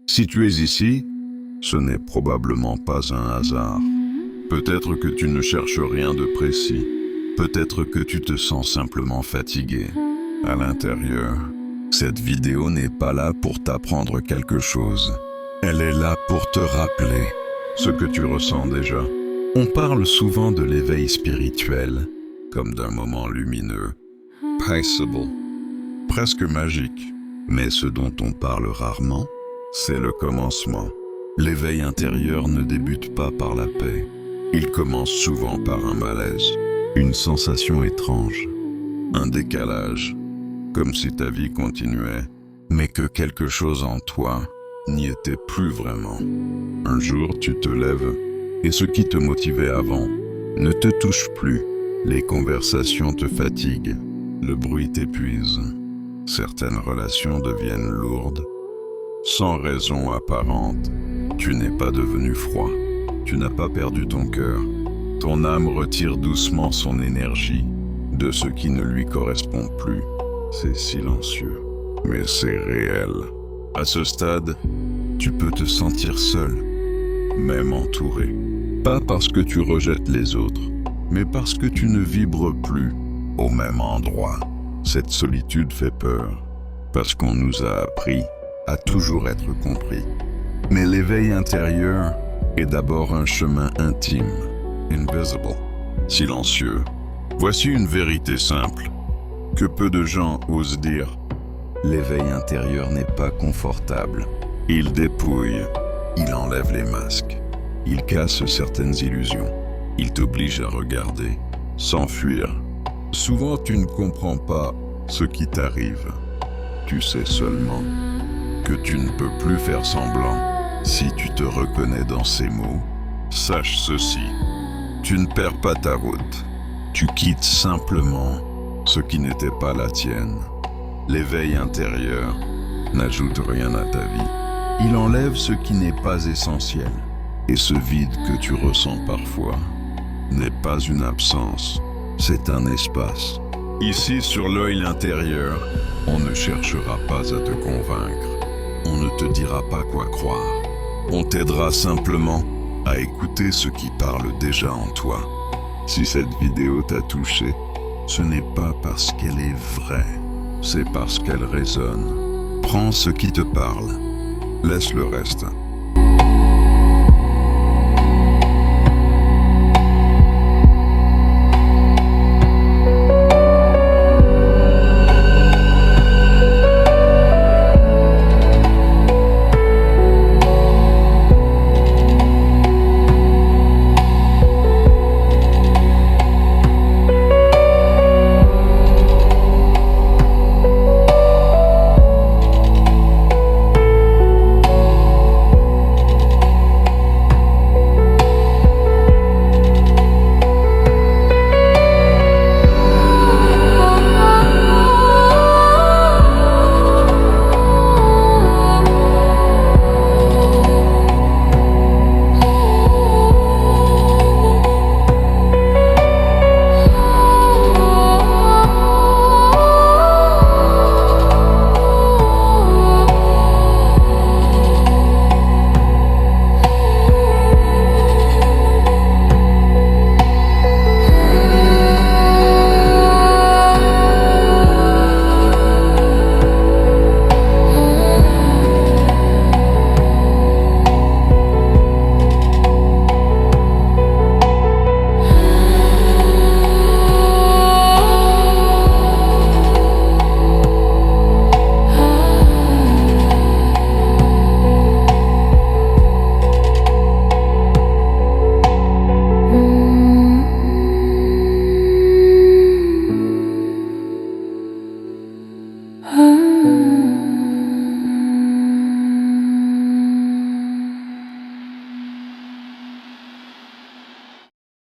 Si tu es ici, ce n'est probablement pas un hasard. Peut-être que tu ne cherches rien de précis. Peut-être que tu te sens simplement fatigué. À l'intérieur, cette vidéo n'est pas là pour t'apprendre quelque chose. Elle est là pour te rappeler ce que tu ressens déjà. On parle souvent de l'éveil spirituel, comme d'un moment lumineux, peaceable, presque magique. Mais ce dont on parle rarement, c'est le commencement. L'éveil intérieur ne débute pas par la paix. Il commence souvent par un malaise, une sensation étrange, un décalage, comme si ta vie continuait, mais que quelque chose en toi n'y était plus vraiment. Un jour, tu te lèves, et ce qui te motivait avant ne te touche plus. Les conversations te fatiguent, le bruit t'épuise. Certaines relations deviennent lourdes, sans raison apparente. Tu n'es pas devenu froid, tu n'as pas perdu ton cœur. Ton âme retire doucement son énergie de ce qui ne lui correspond plus. C'est silencieux, mais c'est réel. À ce stade, tu peux te sentir seul, même entouré. Pas parce que tu rejettes les autres, mais parce que tu ne vibres plus au même endroit. Cette solitude fait peur, parce qu'on nous a appris à toujours être compris. Mais l'éveil intérieur est d'abord un chemin intime, invisible, silencieux. Voici une vérité simple, que peu de gens osent dire. L'éveil intérieur n'est pas confortable. Il dépouille, il enlève les masques, il casse certaines illusions, il t'oblige à regarder, s'enfuir. Souvent, tu ne comprends pas ce qui t'arrive. Tu sais seulement que tu ne peux plus faire semblant. Si tu te reconnais dans ces mots, sache ceci. Tu ne perds pas ta route. Tu quittes simplement ce qui n'était pas la tienne. L'éveil intérieur n'ajoute rien à ta vie. Il enlève ce qui n'est pas essentiel. Et ce vide que tu ressens parfois n'est pas une absence, c'est un espace. Ici, sur l'œil intérieur, on ne cherchera pas à te convaincre. On ne te dira pas quoi croire. On t'aidera simplement à écouter ce qui parle déjà en toi. Si cette vidéo t'a touché, ce n'est pas parce qu'elle est vraie, c'est parce qu'elle résonne. Prends ce qui te parle, laisse le reste.